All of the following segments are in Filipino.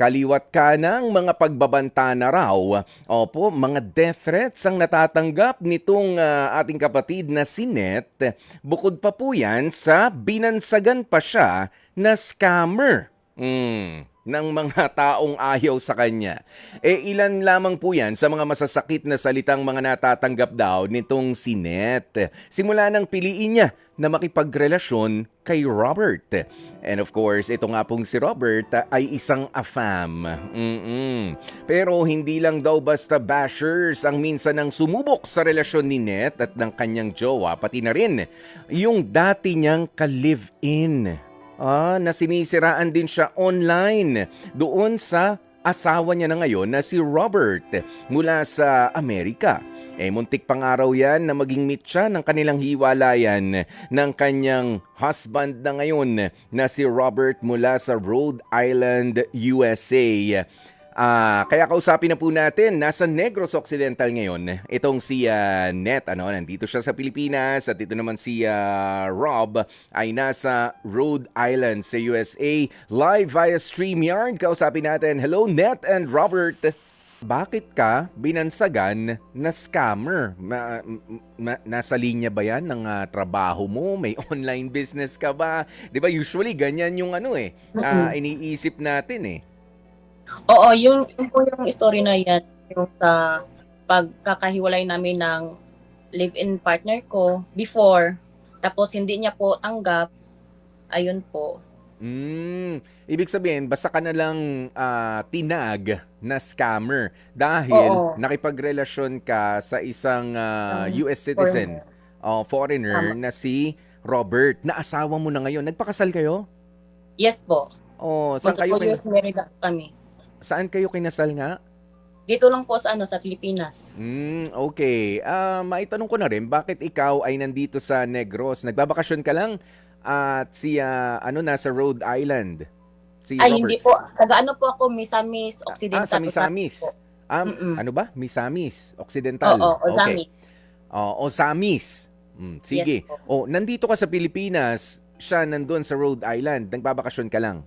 Kaliwat kanang mga pagbabanta na raw. Opo, mga death threats ang natatanggap nitong ating kapatid na si Net. Bukod pa po yan sa binansagan pa siya na scammer. Ng mga taong ayaw sa kanya. Ilan lamang po yan sa mga masasakit na salitang mga natatanggap daw nitong si Net. Simula nang piliin niya na makipagrelasyon kay Robert. And of course, ito nga pong si Robert ay isang AFAM. Pero hindi lang daw basta bashers ang minsan ang sumubok sa relasyon ni Net at ng kanyang jowa, pati na rin yung dati niyang ka-live-in. Na sinisiraan din siya online doon sa asawa niya na ngayon na si Robert mula sa Amerika. Muntik pang araw yan na maging meet siya ng kanilang hiwalayan ng kanyang husband na ngayon na si Robert mula sa Rhode Island, USA. Kaya kausapin na po natin, nasa Negros Occidental ngayon, itong si Net, nandito siya sa Pilipinas at ito naman si Rob ay nasa Rhode Island sa USA. Live via StreamYard, kausapin natin. Hello Net and Robert. Bakit ka binansagan na scammer? Nasa linya ba yan ng trabaho mo? May online business ka ba? Di ba usually ganyan yung iniisip natin eh. Oo, yun po yung story na yan, yung sa pagkakahiwalay namin ng live-in partner ko before, tapos hindi niya po tanggap, ayun po. Ibig sabihin, basta ka na lang tinag na scammer dahil Oo. nakipagrelasyon ka sa isang US citizen, foreigner Tama. na si Robert, na asawa mo na ngayon. Nagpakasal kayo? Yes po. Saan Magto kayo 2 years married na po kami. Saan kayo kinasal nga? Dito lang po sa sa Pilipinas. Okay. Maitanong ko na rin, bakit ikaw ay nandito sa Negros? Nagbabakasyon ka lang at si nasa Rhode Island? Si Ay, Robert. hindi po. Taga po ako, Misamis Occidental. Sa Misamis. po. Ano ba? Misamis Occidental. Oo, Okay. Ozami. Osamis. Sige. Yes po. Nandito ka sa Pilipinas, siya nandun sa Rhode Island. Nagbabakasyon ka lang.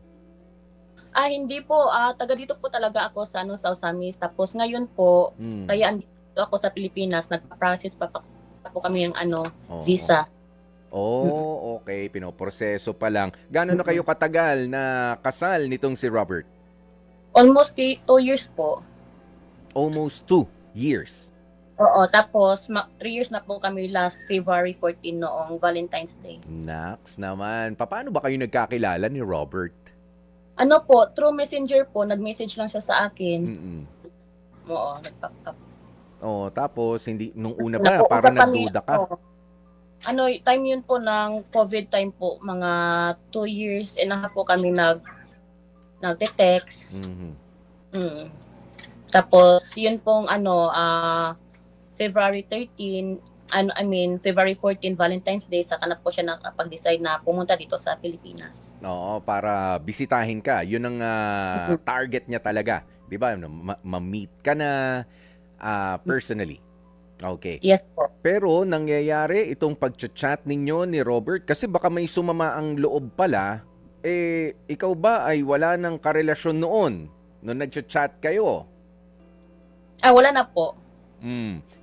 Hindi po. Taga dito po talaga ako sa sa Osamis. Tapos ngayon po, kaya andito ako sa Pilipinas, nagpa-process pa po kami ng visa. Okay. Pinoproseso pa lang. Gano'n na kayo katagal na kasal nitong si Robert? Almost 2 years po. Almost 2 years. Oo, tapos 3 years na po kami last February 14 noong Valentine's Day. Naks naman. Paano ba kayo nagkakilala ni Robert? Through Messenger po, nag-message lang siya sa akin. Oo, nag-pack up. Tapos hindi nung una pa parang nagduda ka. Time yun po ng COVID time po, mga 2 years and a half po kami nagte-text. Tapos yun pong February 13, February 14 Valentine's Day, saka na po siya nakapag-decide na pumunta dito sa Pilipinas. Para bisitahin ka. Yun ang target niya talaga. 'Di ba? Ma-meet ka na personally. Okay. Yes po. Pero nangyayari itong pag-chat ninyo ni Robert kasi baka may sumama ang loob pala. Ikaw ba ay wala ng karelasyon noon nung nag-chat kayo? Wala na po.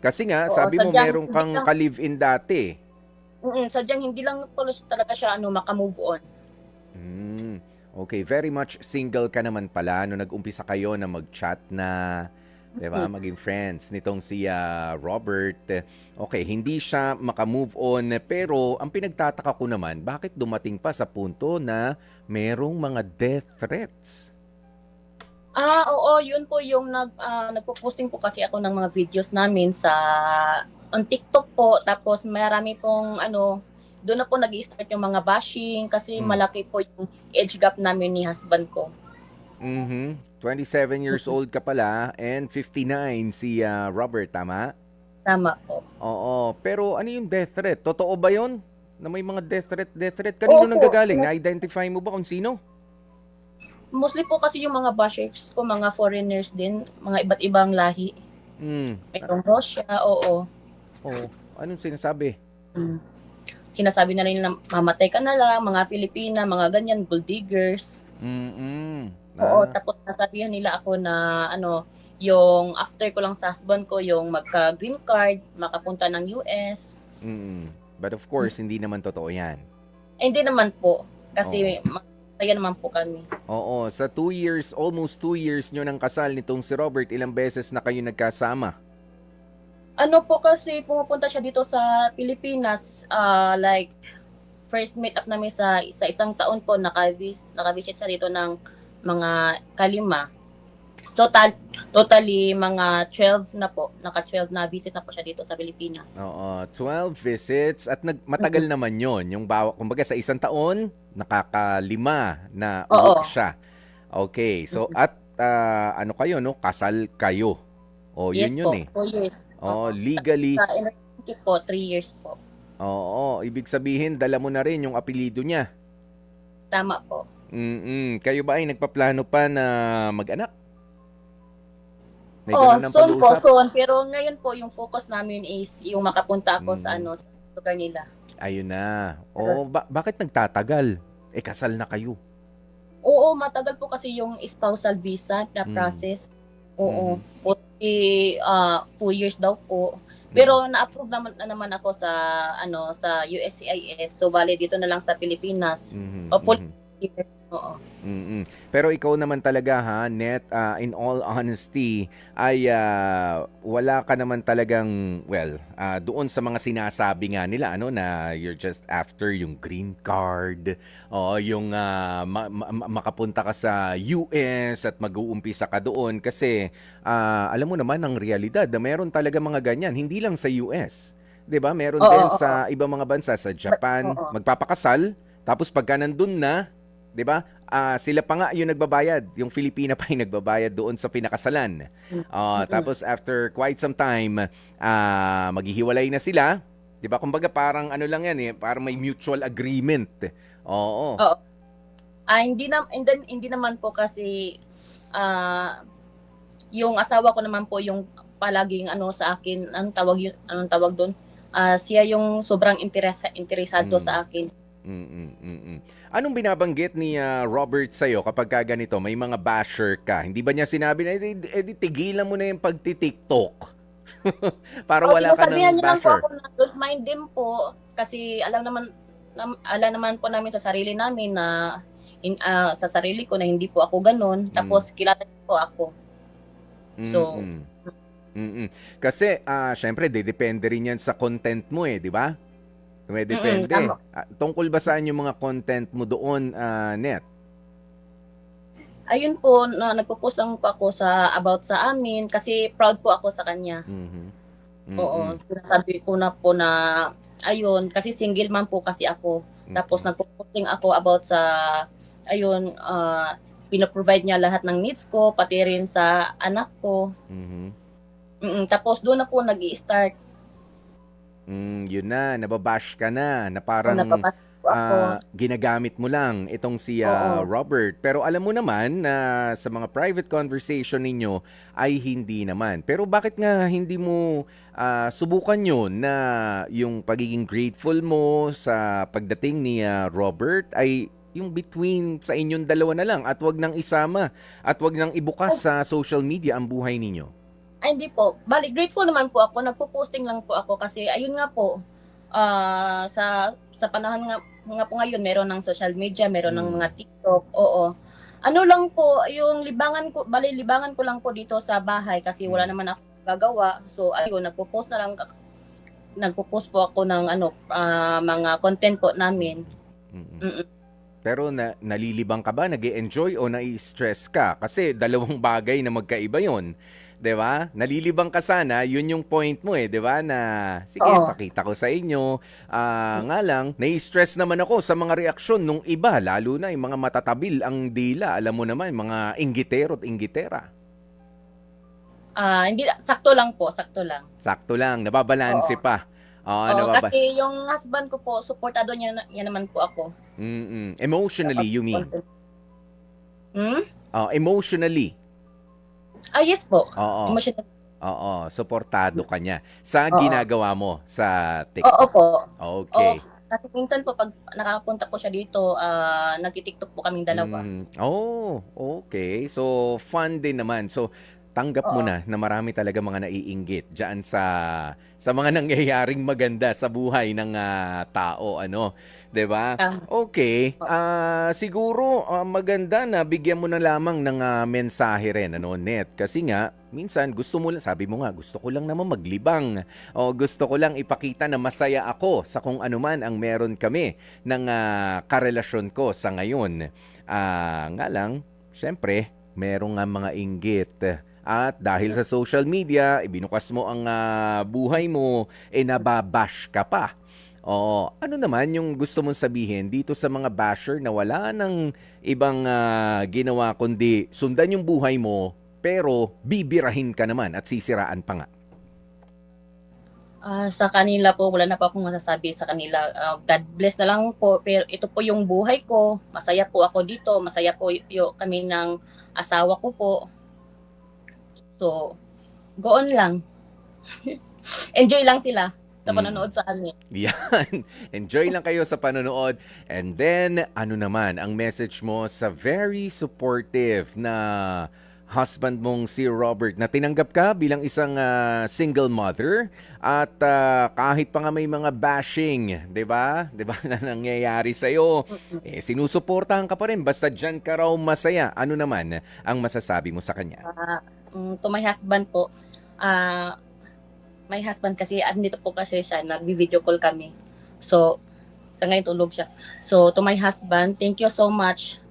Kasi nga, Oo, sabi mo sadyang meron kang ka-live-in dati. Sadyang hindi lang po talaga siya makamove on. Okay, very much single ka naman pala nung nag-umpisa kayo na mag-chat na, 'di ba, maging friends nitong si Robert. Okay, hindi siya makamove on, pero ang pinagtataka ko naman, bakit dumating pa sa punto na merong mga death threats? Oo, yun po yung nagpo-posting po kasi ako ng mga videos namin on TikTok po. Tapos marami pong doon na po nag-i-start yung mga bashing kasi malaki po yung age gap namin ni husband ko. 27 years old ka pala and 59 si Robert, tama? Tama po. Oo, pero ano yung death threat? Totoo ba yun? Na may mga death threat? Kanino nang gagaling? Na-identify mo ba kung sino? Mostly po kasi yung mga bashers ko, mga foreigners din, mga iba't ibang lahi. Mayroong Russia, oo. Anong sinasabi? Sinasabi na rin na mamatay ka na lang, mga Filipina, mga ganyan, gold diggers. Oo, Ah, tapos nasabihan nila ako na ano, yung after ko lang sa husband ko, yung magka-green card, makapunta ng US. mm. But of course, hindi naman totoo 'yan. Hindi naman po, Oo. kasi masaya naman po kami. Oo, sa 2 years, almost 2 years nyo ng kasal nitong si Robert, ilang beses na kayo nagkasama? Ano po kasi pumupunta siya dito sa Pilipinas, like first meet up namin sa isang taon po nakavisit siya dito ng mga kalima. Totally mga 12 na po, naka 12 na visit na po siya dito sa Pilipinas. Oo, 12 visits at matagal Mm. naman yon. Yung kumbaga sa isang taon, nakakalima na uwi Oo. siya. Okay, so Mm. at ano kayo, no? Kasal kayo. O, Yes yun po, eh. 2 years. O, Oo. legally, Sa relationship po, 3 years po. oo, ibig sabihin, dala mo na rin yung apelido niya. Tama po. Kayo ba ay nagpaplano pa na mag-anak? May Oh, ganun ng soon po, pag-uusap? soon. Pero ngayon po, yung focus namin is yung makapunta ako sa Mm, ano, sa lugar nila. ayun na. O, bakit nagtatagal? Eh, kasal na kayo. Oo, matagal po kasi yung spousal visa na Mm, process. Oo. mhm, Buti 2 years daw po. mm, Pero na-approve naman ako sa ano sa USCIS. So bale dito na lang sa Pilipinas. mhm, Hopefully. mhm. Oo. Pero ikaw naman talaga ha, Net, in all honesty, ay wala ka naman talagang, well, doon sa mga sinasabi nga nila, ano, na you're just after yung green card, o yung makapunta ka sa US at mag-uumpisa ka doon. Kasi, alam mo naman ang realidad na meron talaga mga ganyan, hindi lang sa US. 'Di ba? Meron Oo, din oo. sa ibang mga bansa, sa Japan, Oo. magpapakasal, tapos pagka nandun na, 'di ba? Sila pa nga yung nagbabayad, yung Filipina pa yung nagbabayad doon sa pinakasalan. Mm-mm. Tapos after quite some time, maghihiwalay na sila, 'di ba? Kumbaga parang ano lang 'yan eh, parang may mutual agreement. Oo. Oo. Hindi naman po kasi ah yung asawa ko naman po yung palaging ano sa akin, anong tawag doon? Siya yung sobrang interesado Mm. sa akin. Anong binabanggit ni Robert sa'yo kapag ka ganito, may mga basher ka? Hindi ba niya sinabi na, di tigilan mo na yung pagti-TikTok para O wala ka sinasabihan ng niya lang po basher? ako na don't mind them po kasi alam naman po namin sa sarili namin na sa sarili ko na hindi po ako gano'n. Mm. Tapos kilala niyo po ako. So, Mm. Mm. Kasi syempre depende rin 'yan sa content mo eh, di ba? Depende. tama. Tungkol ba saan yung mga content mo doon, Net? Ayun po na nagpo-post lang po ako about sa amin kasi proud po ako sa kanya. Mhm. Oo, Mm. sinasabi ko na po na ayun, kasi single man po kasi ako. Tapos Okay. nagpo-posting ako about sa ayun, pino-provide niya lahat ng needs ko, pati rin sa anak ko. Mhm. Tapos doon na po nag-i-start Yun na, nababash ka na kung parang napapasok po ako. ginagamit mo lang itong si Oo. Robert. Pero alam mo naman na sa mga private conversation ninyo ay hindi naman. Pero bakit nga hindi mo subukan yun na yung pagiging grateful mo sa pagdating ni Robert ay yung between sa inyong dalawa na lang at wag nang isama at wag nang ibukas sa social media ang buhay ninyo? Ay hindi po, bale grateful naman po ako, nagpo-posting lang po ako kasi ayun nga po, sa panahon nga po ngayon meron ng social media, meron ng Mm, mga TikTok, oo. Ano lang po, yung libangan ko lang po dito sa bahay kasi wala mm, naman akong gagawa. So ayun, nagpo-post po ako ng ano, mga content po namin. mm. Mm. Pero nalilibang ka ba, nag-e-enjoy o nai-stress ka? Kasi dalawang bagay na magkaiba 'yon. 'Di ba? Nalilibang ka sana, 'yun yung point mo eh, 'di ba? Na sige, Oo. pakita ko sa inyo. Nga lang, nai-stress naman ako sa mga reaksyon nung iba, lalo na yung mga matatabil ang dila. Alam mo naman, mga inggitero at inggitera. Hindi sakto lang po, sakto lang. Sakto lang, nababalanse Oo. pa. Oo, Oo, kasi yung husband ko po, suportado niya naman po ako. Emotionally, you mean? Hmm? Emotionally. Yes po. Oo. Emotional. Oo, suportado ka niya sa Oo. ginagawa mo sa Oo TikTok. po. Oo. Okay. Kasi minsan po pag nakapunta po siya dito, nagti-TikTok po kaming dalawa. Oh, okay. So, fun din naman. So, tanggap mo Oo. na marami talaga mga naiinggit diyan sa mga nangyayaring maganda sa buhay ng tao, ano, 'di ba? Tama Okay. po. Siguro maganda na bigyan mo na lamang ng mensahe rin, ano, Net, kasi nga minsan gusto mo lang, sabi mo nga, gusto ko lang naman maglibang o gusto ko lang ipakita na masaya ako sa kung ano man ang meron kami ng karelasyon ko sa ngayon. Nga lang, syempre, merong nga mga inggit. At dahil sa social media, ibinukas mo ang buhay mo, nababash ka pa. Oo, ano naman yung gusto mong sabihin dito sa mga basher na wala ng ibang ginawa kundi sundan yung buhay mo, pero bibirahin ka naman at sisiraan pa nga. Sa kanila po, wala na po akong masasabi sa kanila. God bless na lang po. Pero ito po yung buhay ko. Masaya po ako dito. Masaya po kami ng asawa ko po. So, go on lang. Enjoy lang sila sa panonood sa amin. Yan. Enjoy lang kayo sa panonood. And then, ano naman, ang message mo sa very supportive na husband mong si Robert na tinanggap ka bilang isang single mother at kahit pa nga may mga bashing, 'di ba? 'Di ba na nangyayari sa iyo, sinusuportahan ka pa rin basta diyan ka raw masaya. Ano naman ang masasabi mo sa kanya? To my husband po, my husband kasi, andito po kasi siya, nag-video call kami. So, sa ngayon tulog siya. So, to my husband, thank you so much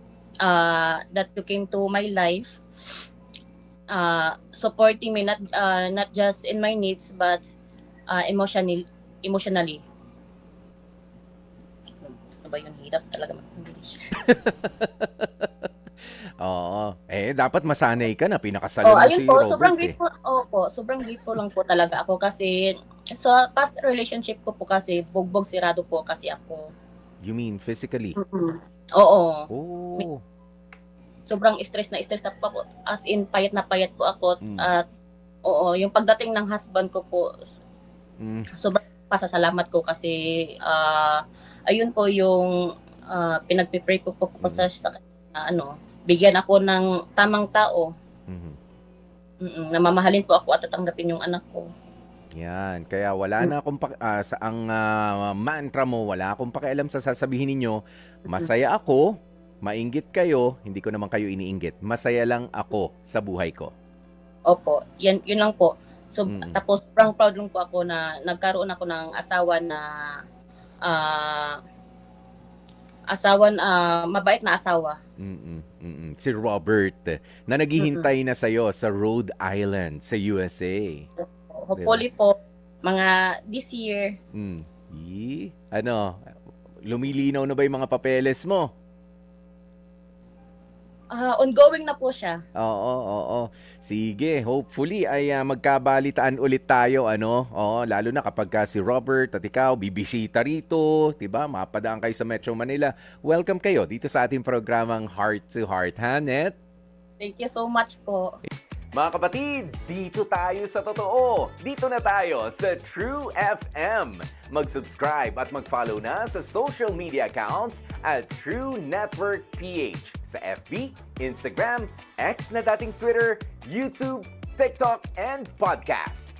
that you came to my life, supporting me not just in my needs but emotionally. Ano ba yun? Hirap talaga mag-English. Oo. Dapat masanay ka na. Pinakasalan mo Ayun si po, Robert sobrang grateful lang po talaga ako kasi sa past relationship ko po kasi bugbog sirado po kasi ako. You mean physically? Oo. Oh. Sobrang stress na po ako. As in, payat na payat po ako. Mm. At yung pagdating ng husband ko po, sobrang pasasalamat ko kasi ayun po yung pinagpipray ko po sa kanya, bigyan ako ng tamang tao. Namamahalin po ako at tatanggapin yung anak ko. Yan, kaya wala na akong sa ang mantra mo, wala akong pakialam sa sasabihin ninyo. Masaya ako, mainggit kayo, hindi ko naman kayo iniinggit. Masaya lang ako sa buhay ko. Opo, yun lang po. So, tapos sobrang proud lang po ako na nagkaroon ako ng asawa na mabait na asawa. Si Robert na naghihintay na sa'yo sa Rhode Island, sa USA. Hopefully po, mga this year. Lumilinaw na ba yung mga papeles mo? Ongoing na po siya. Oo. Sige, hopefully ay magkabalitaan ulit tayo, ano? Oo, lalo na kapag si Robert at ikaw bibisita rito, 'di ba? Mapadaan kayo sa Metro Manila. Welcome kayo dito sa ating programang Heart to Heart, ha, Net? Thank you so much po. Mga kapatid, dito tayo sa totoo. Dito na tayo sa True FM. Mag-subscribe at mag-follow na sa social media accounts at True Network PH sa FB, Instagram, X na dating Twitter, YouTube, TikTok, and podcasts.